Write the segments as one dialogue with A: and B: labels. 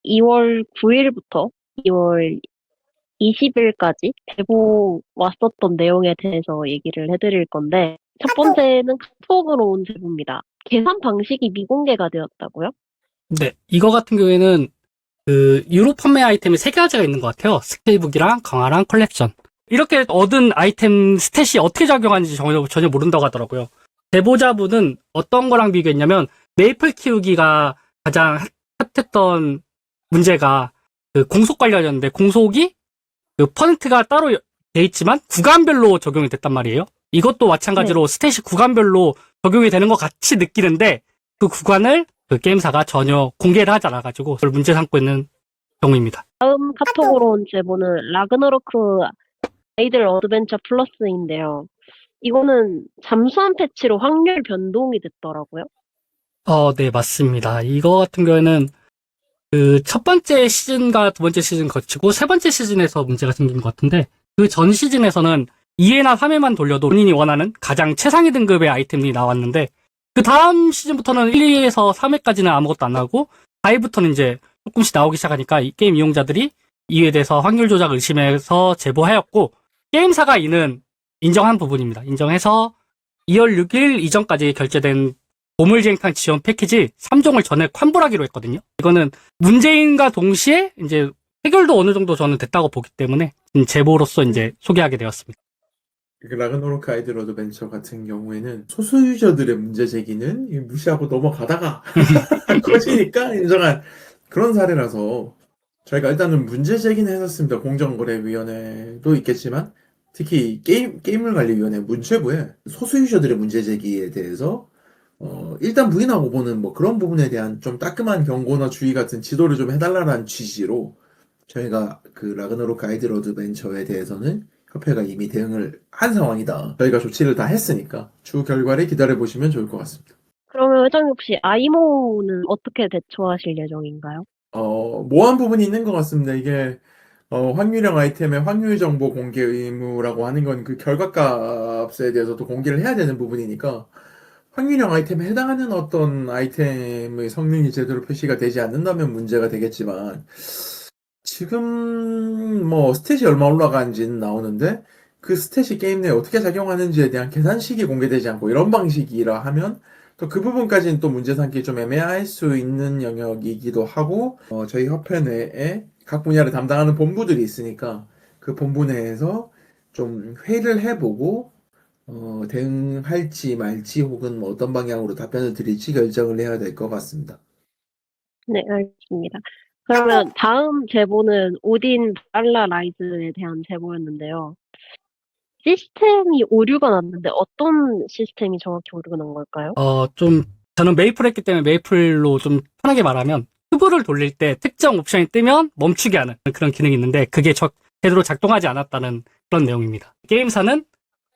A: 2월 9일부터 2월 20일까지 제보 왔었던 내용에 대해서 얘기를 해드릴 건데, 첫 번째는 카톡으로 온 제보입니다. 계산 방식이 미공개가 되었다고요?
B: 네, 이거 같은 경우에는 그 유로 판매 아이템이 세 가지가 있는 것 같아요. 스케일북이랑 강화랑 컬렉션. 이렇게 얻은 아이템 스탯이 어떻게 작용하는지 전혀 모른다고 하더라고요. 제보자분은 어떤 거랑 비교했냐면 메이플 키우기가 가장 핫했던 문제가 그 공속 관련이었는데 공속이 그 퍼센트가 따로 돼 있지만 구간별로 적용이 됐단 말이에요. 이것도 마찬가지로 스탯이 구간별로 적용이 되는 것 같이 느끼는데 그 구간을 그 게임사가 전혀 공개를 하지 않아가지고 그걸 문제 삼고 있는 경우입니다.
A: 다음 카톡으로 온 제보는 라그너로크 아이들 어드벤처 플러스인데요. 이거는 잠수함 패치로 확률 변동이 됐더라고요.
B: 네, 맞습니다. 이거 같은 경우에는 그 첫 번째 시즌과 두 번째 시즌 거치고 세 번째 시즌에서 문제가 생긴 것 같은데 그 전 시즌에서는 2회나 3회만 돌려도 본인이 원하는 가장 최상위 등급의 아이템이 나왔는데 그 다음 시즌부터는 1, 2회에서 3회까지는 아무것도 안 나오고 4회부터는 이제 조금씩 나오기 시작하니까 이 게임 이용자들이 이에 대해서 확률 조작 의심해서 제보하였고 게임사가 이는 인정한 부분입니다. 인정해서 2월 6일 이전까지 결제된 보물쟁탕 지원 패키지 3종을 전에 환불하기로 했거든요. 이거는 문제인과 동시에 이제 해결도 어느 정도 저는 됐다고 보기 때문에 제보로서 이제 소개하게 되었습니다.
C: 그 라그노로크 아이들 어드벤처 같은 경우에는 소수 유저들의 문제 제기는 무시하고 넘어가다가 커지니까 인정한 그런 사례라서 저희가 일단은 문제 제기는 했었습니다. 공정거래위원회도 있겠지만 특히 게임물관리위원회 문체부에 소수 유저들의 문제 제기에 대해서 일단 부인하고 보는 뭐 그런 부분에 대한 좀 따끔한 경고나 주의 같은 지도를 좀 해달라는 취지로 저희가 그 라그나로크 아이들 어드벤처에 대해서는 협회가 이미 대응을 한 상황이다. 저희가 조치를 다 했으니까 추후 결과를 기다려보시면 좋을 것 같습니다.
A: 그러면 회장님 혹시 아이모는 어떻게 대처하실 예정인가요?
C: 모호한 부분이 있는 것 같습니다. 이게 확률형 아이템의 확률 정보 공개 의무라고 하는 건 그 결과값에 대해서도 공개를 해야 되는 부분이니까 확률형 아이템에 해당하는 어떤 아이템의 성능이 제대로 표시가 되지 않는다면 문제가 되겠지만 지금 뭐 스탯이 얼마 올라간지는 나오는데 그 스탯이 게임 내에 어떻게 작용하는지에 대한 계산식이 공개되지 않고 이런 방식이라 하면 또 그 부분까지는 또 문제 삼기 좀 애매할 수 있는 영역이기도 하고 저희 협회 내에 각 분야를 담당하는 본부들이 있으니까 그 본부 내에서 좀 회의를 해보고 대응할지 말지 혹은 뭐 어떤 방향으로 답변을 드릴지 결정을 해야 될 것 같습니다.
A: 네, 알겠습니다. 그러면 다음 제보는 오딘 발라 라이즈에 대한 제보였는데요. 시스템이 오류가 났는데 어떤 시스템이 정확히 오류가 난 걸까요?
B: 저는 메이플 했기 때문에 메이플로 좀 편하게 말하면 큐브를 돌릴 때 특정 옵션이 뜨면 멈추게 하는 그런 기능이 있는데 그게 제대로 작동하지 않았다는 그런 내용입니다. 게임사는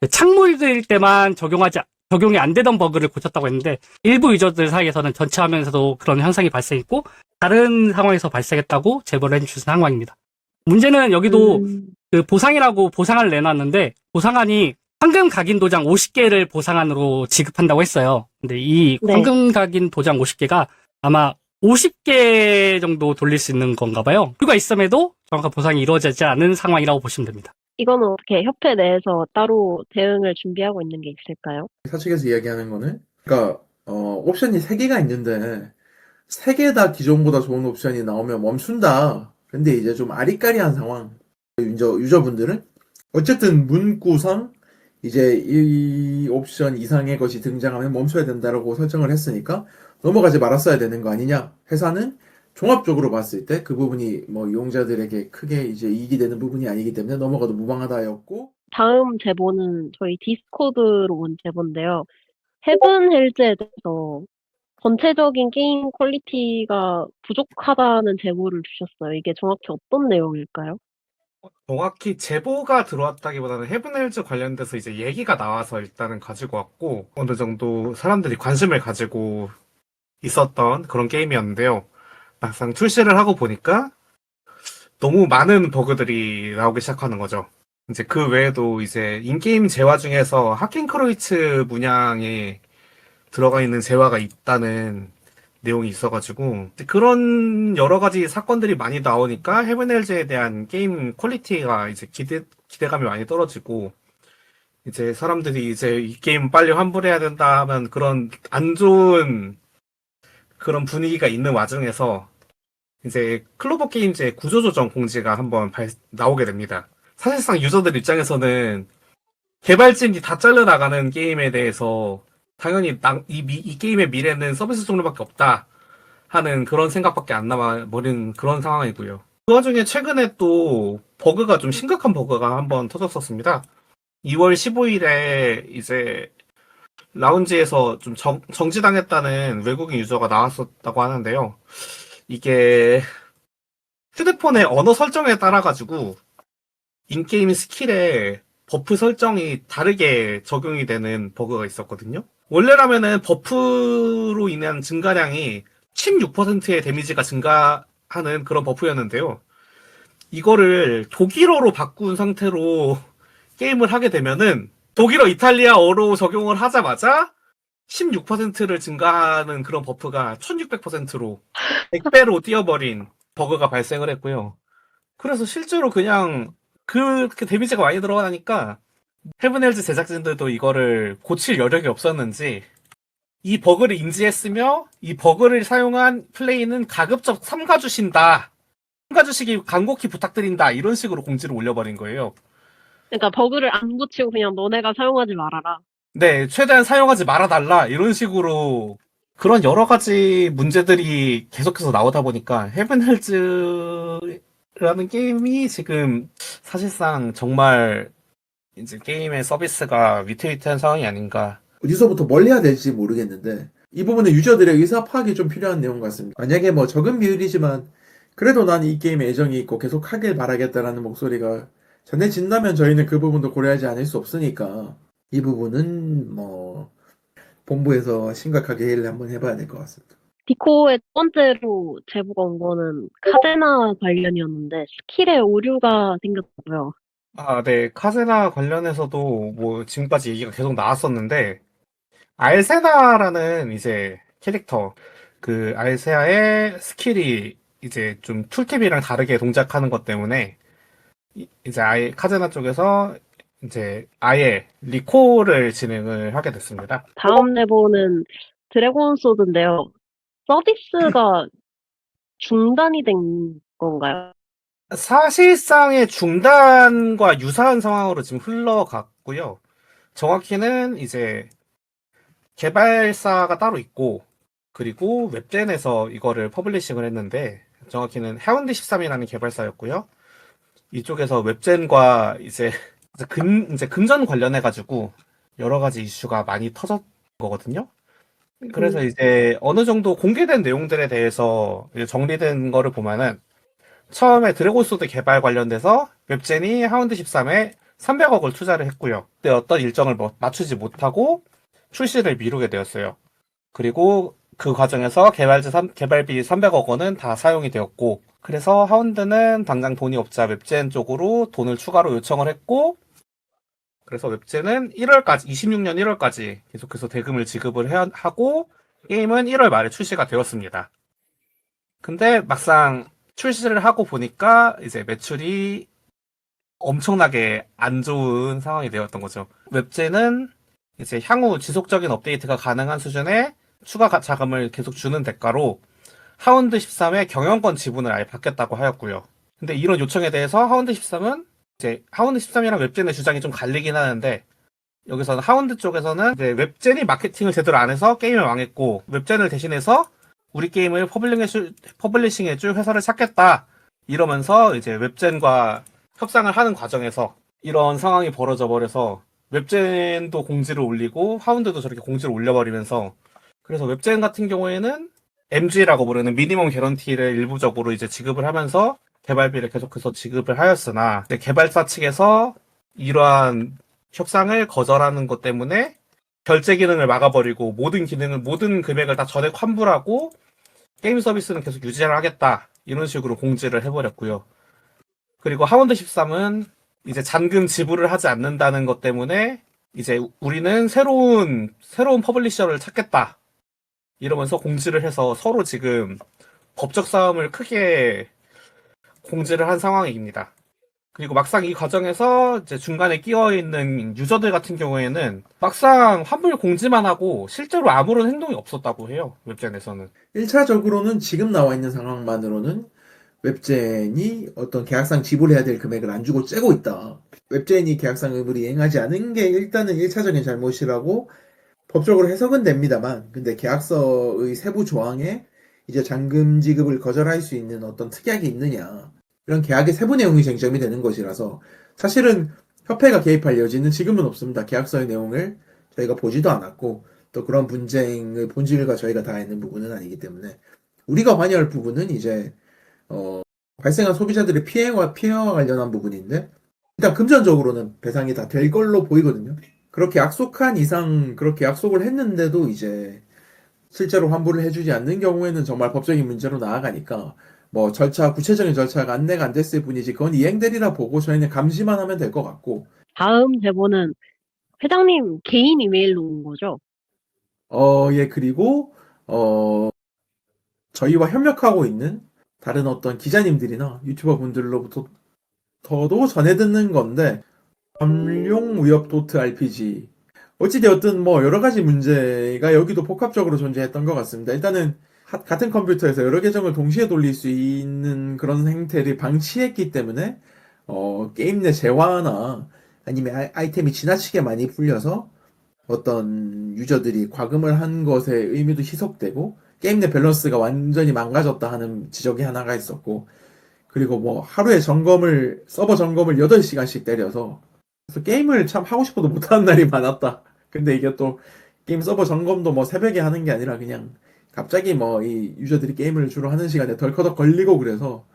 B: 창물일 때만 적용이 안 되던 버그를 고쳤다고 했는데 일부 유저들 사이에서는 전체 화면에서도 그런 현상이 발생했고 다른 상황에서 발생했다고 제보를 해주신 상황입니다. 문제는 여기도 그 보상이라고 보상을 내놨는데 보상안이 황금 각인 도장 50개를 보상안으로 지급한다고 했어요. 근데 이
A: 네.
B: 황금 각인 도장 50개가 아마 50개 정도 돌릴 수 있는 건가 봐요. 그가 있음에도 정확한 보상이 이루어지지 않은 상황이라고 보시면 됩니다.
A: 이거는 어떻게 협회 내에서 따로 대응을 준비하고 있는 게 있을까요?
C: 사측에서 이야기하는 거는 그러니까 옵션이 3개가 있는데 3개 다 기존보다 좋은 옵션이 나오면 멈춘다. 근데 이제 좀 아리까리한 상황. 유저분들은 어쨌든 문구상 이제 이 옵션 이상의 것이 등장하면 멈춰야 된다라고 설정을 했으니까 넘어가지 말았어야 되는 거 아니냐. 회사는 종합적으로 봤을 때 그 부분이 뭐 이용자들에게 크게 이제 이익이 되는 부분이 아니기 때문에 넘어가도 무방하다였고
A: 다음 제보는 저희 디스코드로 온 제보인데요. 헤븐 헬즈에 대해서 전체적인 게임 퀄리티가 부족하다는 제보를 주셨어요. 이게 정확히 어떤 내용일까요?
D: 정확히 제보가 들어왔다기보다는 헤븐헬즈 관련돼서 이제 얘기가 나와서 일단은 가지고 왔고 어느 정도 사람들이 관심을 가지고 있었던 그런 게임이었는데요. 막상 출시를 하고 보니까 너무 많은 버그들이 나오기 시작하는 거죠. 이제 그 외에도 이제 인게임 재화 중에서 하켄크로이츠 문양에 들어가 있는 재화가 있다는 내용이 있어가지고 그런 여러 가지 사건들이 많이 나오니까 헤븐헬즈에 대한 게임 퀄리티가 이제 기대감이 많이 떨어지고 이제 사람들이 이제 이 게임 빨리 환불해야 된다 하면 그런 안 좋은 그런 분위기가 있는 와중에서 이제 클로버 게임즈의 구조조정 공지가 한번 나오게 됩니다. 사실상 유저들 입장에서는 개발진이 다 잘려나가는 게임에 대해서 당연히 이 게임의 미래는 서비스 종류밖에 없다 하는 그런 생각밖에 안 남아버린 그런 상황이고요. 그 와중에 최근에 또 버그가 좀 심각한 버그가 한번 터졌었습니다. 2월 15일에 이제 라운지에서 좀 정지당했다는 외국인 유저가 나왔었다고 하는데요. 이게 휴대폰의 언어 설정에 따라 가지고 인게임 스킬에 버프 설정이 다르게 적용이 되는 버그가 있었거든요. 원래라면은 버프로 인한 증가량이 16%의 데미지가 증가하는 그런 버프였는데요. 이거를 독일어로 바꾼 상태로 게임을 하게 되면은 독일어, 이탈리아어로 적용을 하자마자 16%를 증가하는 그런 버프가 1600%로 100배로 뛰어버린 버그가 발생을 했고요. 그래서 실제로 그냥 그렇게 데미지가 많이 들어가니까 헤븐헬즈 제작진들도 이거를 고칠 여력이 없었는지 이 버그를 인지했으며 이 버그를 사용한 플레이는 가급적 삼가주신다. 삼가주시기 간곡히 부탁드린다. 이런 식으로 공지를 올려버린 거예요.
A: 그러니까 버그를 안 고치고 그냥 너네가 사용하지 말아라.
D: 네, 최대한 사용하지 말아달라. 이런 식으로 그런 여러 가지 문제들이 계속해서 나오다 보니까 헤븐헬즈라는 게임이 지금 사실상 정말 이제 게임의 서비스가 위태위태한 상황이 아닌가.
C: 어디서부터 뭘 해야 될지 모르겠는데 이 부분은 유저들의 의사 파악이 좀 필요한 내용 같습니다. 만약에 뭐 적은 비율이지만 그래도 난 이 게임에 애정이 있고 계속 하길 바라겠다라는 목소리가 전해진다면 저희는 그 부분도 고려하지 않을 수 없으니까 이 부분은 뭐 본부에서 심각하게 회의를 한번 해봐야 될 것 같습니다.
A: 디코의 첫 번째로 제보가 온 거는 카데나 관련이었는데 스킬에 오류가 생겼고요.
D: 아, 네. 카세나 관련해서도 뭐 지금까지 얘기가 계속 나왔었는데 알세나라는 이제 캐릭터 그 알세아의 스킬이 이제 좀 툴팁이랑 다르게 동작하는 것 때문에 이제 아예 카제나 쪽에서 이제 아예 리콜을 진행을 하게 됐습니다.
A: 다음 제보는 드래곤 소드인데요. 서비스가 중단이 된 건가요?
D: 사실상의 중단과 유사한 상황으로 지금 흘러갔고요. 정확히는 이제 개발사가 따로 있고 그리고 웹젠에서 이거를 퍼블리싱을 했는데 정확히는 해운드 13이라는 개발사였고요. 이쪽에서 웹젠과 이제 금전 관련해 가지고 여러 가지 이슈가 많이 터졌 거거든요. 그래서 이제 어느 정도 공개된 내용들에 대해서 이제 정리된 거를 보면은 처음에 드래곤소드 개발 관련돼서 웹젠이 하운드 13에 300억을 투자를 했고요. 근데 어떤 일정을 맞추지 못하고 출시를 미루게 되었어요. 그리고 그 과정에서 개발비 300억 원은 다 사용이 되었고, 그래서 하운드는 당장 돈이 없자 웹젠 쪽으로 돈을 추가로 요청을 했고, 그래서 웹젠은 26년 1월까지 계속해서 대금을 지급을 하고, 게임은 1월 말에 출시가 되었습니다. 근데 막상 출시를 하고 보니까 이제 매출이 엄청나게 안 좋은 상황이 되었던 거죠. 웹젠은 이제 향후 지속적인 업데이트가 가능한 수준의 추가 자금을 계속 주는 대가로 하운드 13의 경영권 지분을 아예 받겠다고 하였고요. 근데 이런 요청에 대해서 하운드 13은 이제 하운드 13이랑 웹젠의 주장이 좀 갈리긴 하는데 여기서는 하운드 쪽에서는 이제 웹젠이 마케팅을 제대로 안 해서 게임을 망했고 웹젠을 대신해서 우리 게임을 퍼블리싱해줄 회사를 찾겠다 이러면서 이제 웹젠과 협상을 하는 과정에서 이런 상황이 벌어져 버려서 웹젠도 공지를 올리고 하운드도 저렇게 공지를 올려버리면서 그래서 웹젠 같은 경우에는 MG라고 부르는 미니멈 개런티를 일부적으로 이제 지급을 하면서 개발비를 계속해서 지급을 하였으나 개발사 측에서 이러한 협상을 거절하는 것 때문에 결제 기능을 막아버리고 모든 금액을 다 전액 환불하고 게임 서비스는 계속 유지를 하겠다 이런 식으로 공지를 해버렸고요. 그리고 하운드 13은 이제 잔금 지불을 하지 않는다는 것 때문에 이제 우리는 새로운 퍼블리셔를 찾겠다 이러면서 공지를 해서 서로 지금 법적 싸움을 크게 공지를 한 상황입니다. 그리고 막상 이 과정에서 이제 중간에 끼어 있는 유저들 같은 경우에는 막상 환불 공지만 하고 실제로 아무런 행동이 없었다고 해요. 웹젠에서는.
C: 1차적으로는 지금 나와 있는 상황만으로는 웹젠이 어떤 계약상 지불해야 될 금액을 안 주고 째고 있다. 웹젠이 계약상 의무를 이행하지 않은 게 일단은 1차적인 잘못이라고 법적으로 해석은 됩니다만, 근데 계약서의 세부 조항에 이제 잔금 지급을 거절할 수 있는 어떤 특약이 있느냐, 이런 계약의 세부 내용이 쟁점이 되는 것이라서 사실은 협회가 개입할 여지는 지금은 없습니다. 계약서의 내용을 저희가 보지도 않았고 또 그런 분쟁의 본질과 저희가 다 있는 부분은 아니기 때문에 우리가 관여할 부분은 이제 발생한 소비자들의 피해와 관련한 부분인데, 일단 금전적으로는 배상이 다 될 걸로 보이거든요. 그렇게 약속한 이상 그렇게 약속을 했는데도 이제 실제로 환불을 해주지 않는 경우에는 정말 법적인 문제로 나아가니까 뭐 구체적인 절차가 안내가 안 됐을 뿐이지 그건 이행되리라 보고 저희는 감시만 하면 될 것 같고.
A: 다음 제보는 회장님 개인 이메일로 온 거죠?
C: 예, 그리고 저희와 협력하고 있는 다른 어떤 기자님들이나 유튜버 분들로부터 더도 전해 듣는 건데, 검룡무협.rpg 어찌되었든 뭐 여러 가지 문제가 여기도 복합적으로 존재했던 것 같습니다. 일단은 같은 컴퓨터에서 여러 계정을 동시에 돌릴 수 있는 그런 행태를 방치했기 때문에 게임 내 재화나 아니면 아이템이 지나치게 많이 풀려서 어떤 유저들이 과금을 한 것의 의미도 희석되고 게임 내 밸런스가 완전히 망가졌다 하는 지적이 하나가 있었고, 그리고 뭐 하루에 서버 점검을 8시간씩 때려서 그래서 게임을 참 하고 싶어도 못하는 날이 많았다. 근데 이게 또 게임 서버 점검도 뭐 새벽에 하는 게 아니라 그냥 갑자기 뭐 이 유저들이 게임을 주로 하는 시간에 덜커덕 걸리고 그래서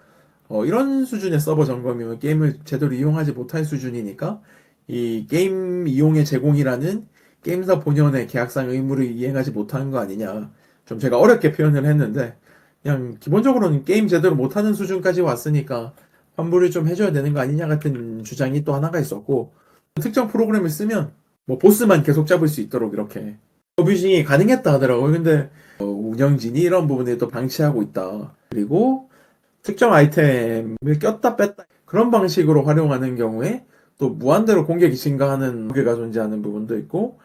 C: 이런 수준의 서버 점검이면 게임을 제대로 이용하지 못할 수준이니까 이 게임 이용의 제공이라는 게임사 본연의 계약상 의무를 이행하지 못하는 거 아니냐. 좀 제가 어렵게 표현을 했는데 그냥 기본적으로는 게임 제대로 못하는 수준까지 왔으니까 환불을 좀 해줘야 되는 거 아니냐 같은 주장이 또 하나가 있었고, 특정 프로그램을 쓰면 뭐 보스만 계속 잡을 수 있도록 이렇게 어뷰징이 가능했다 하더라고요. 근데 운영진이 이런 부분을 또 방치하고 있다. 그리고 특정 아이템을 꼈다 뺐다 그런 방식으로 활용하는 경우에 또 무한대로 공격이 증가하는 무게가 존재하는 부분도 있고,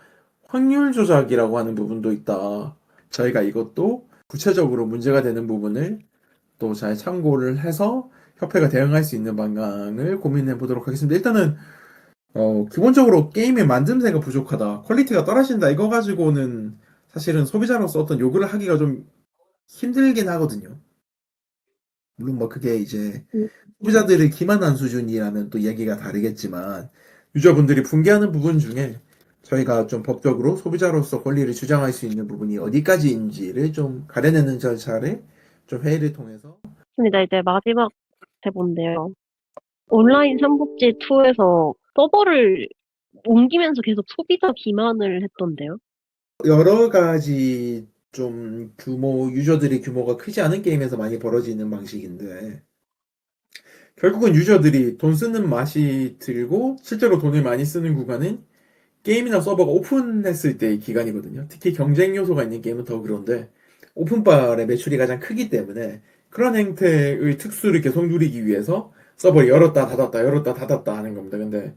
C: 확률 조작이라고 하는 부분도 있다. 저희가 이것도 구체적으로 문제가 되는 부분을 또 잘 참고를 해서 협회가 대응할 수 있는 방향을 고민해 보도록 하겠습니다. 일단은 기본적으로 게임의 만듦새가 부족하다, 퀄리티가 떨어진다, 이거 가지고는 사실은 소비자로서 어떤 요구를 하기가 좀 힘들긴 하거든요. 물론 뭐 그게 이제
A: 음,
C: 소비자들을 기만한 수준이라면 또 얘기가 다르겠지만, 유저분들이 분개하는 부분 중에 저희가 좀 법적으로 소비자로서 권리를 주장할 수 있는 부분이 어디까지인지를 좀 가려내는 절차를 좀 회의를 통해서.
A: 맞습니다. 이제 마지막 제보인데요. 온라인 삼국지 2에서 서버를 옮기면서 계속 소비자 기만을 했던데요.
C: 여러 가지 좀 유저들의 규모가 크지 않은 게임에서 많이 벌어지는 방식인데, 결국은 유저들이 돈 쓰는 맛이 들고 실제로 돈을 많이 쓰는 구간은 게임이나 서버가 오픈했을 때의 기간이거든요. 특히 경쟁 요소가 있는 게임은 더 그런데 오픈바의 매출이 가장 크기 때문에 그런 행태의 특수를 계속 누리기 위해서 서버를 열었다 닫았다 열었다 닫았다 하는 겁니다. 근데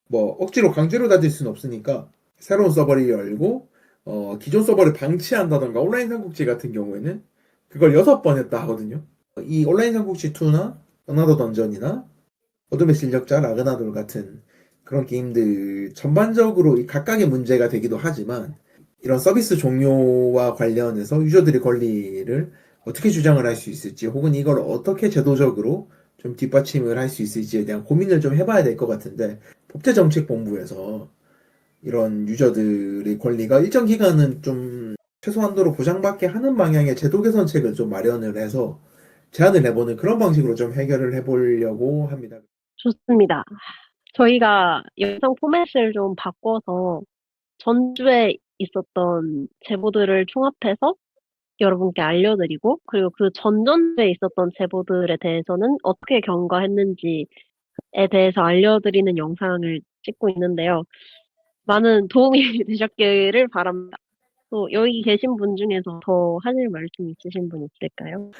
C: 뭐 억지로 강제로 닫을 수는 없으니까 새로운 서버를 열고 기존 서버를 방치한다던가, 온라인 삼국지 같은 경우에는 그걸 6번 했다 하거든요. 이 온라인 삼국지 2나 어나더 던전이나 어둠의 실력자, 라그나돌 같은 그런 게임들 전반적으로 이 각각의 문제가 되기도 하지만, 이런 서비스 종료와 관련해서 유저들의 권리를 어떻게 주장을 할 수 있을지, 혹은 이걸 어떻게 제도적으로 좀 뒷받침을 할 수 있을지에 대한 고민을 좀 해봐야 될 것 같은데, 법제정책본부에서 이런 유저들의 권리가 일정 기간은 좀 최소한도로 보장받게 하는 방향의 제도 개선책을 좀 마련을 해서 제안을 해보는 그런 방식으로 좀 해결을 해보려고 합니다.
A: 좋습니다. 저희가 영상 포맷을 좀 바꿔서 전주에 있었던 제보들을 총합해서 여러분께 알려드리고, 그리고 그 전전주에 있었던 제보들에 대해서는 어떻게 경과했는지에 대해서 알려드리는 영상을 찍고 있는데요. 많은 도움이 되셨기를 바랍니다. 또 여기 계신 분 중에서 더 하실 말씀 있으신 분 있을까요?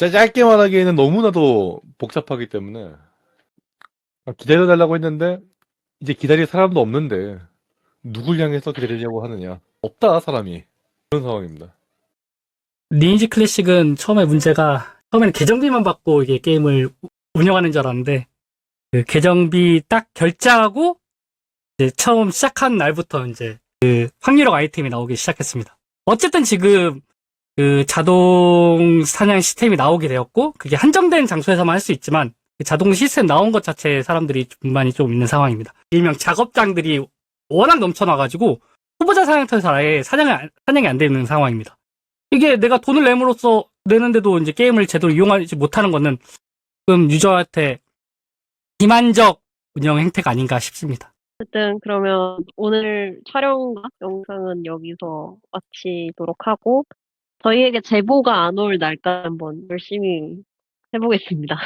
E: 짧게 말하기에는 너무나도 복잡하기 때문에 기다려달라고 했는데 이제 기다릴 사람도 없는데 누굴 향해서 기다리려고 하느냐. 없다 사람이. 그런 상황입니다.
B: 리니지 클래식은 처음에는 계정비만 받고 이게 게임을 운영하는 줄 알았는데 그 계정비 딱 결제하고 이제 처음 시작한 날부터 이제 그 확률형 아이템이 나오기 시작했습니다. 어쨌든 지금 그 자동 사냥 시스템이 나오게 되었고 그게 한정된 장소에서만 할 수 있지만 그 자동 시스템 나온 것 자체에 사람들이 불만이 좀 있는 상황입니다. 일명 작업장들이 워낙 넘쳐나가지고 후보자 사냥터에서 아예 사냥이 안 되는 상황입니다. 이게 내가 돈을 내는데도 이제 게임을 제대로 이용하지 못하는 거는 지금 유저한테 비만적 운영 행태가 아닌가 싶습니다.
A: 어쨌든 그러면 오늘 촬영과 영상은 여기서 마치도록 하고 저희에게 제보가 안 올 날까지 한번 열심히 해보겠습니다.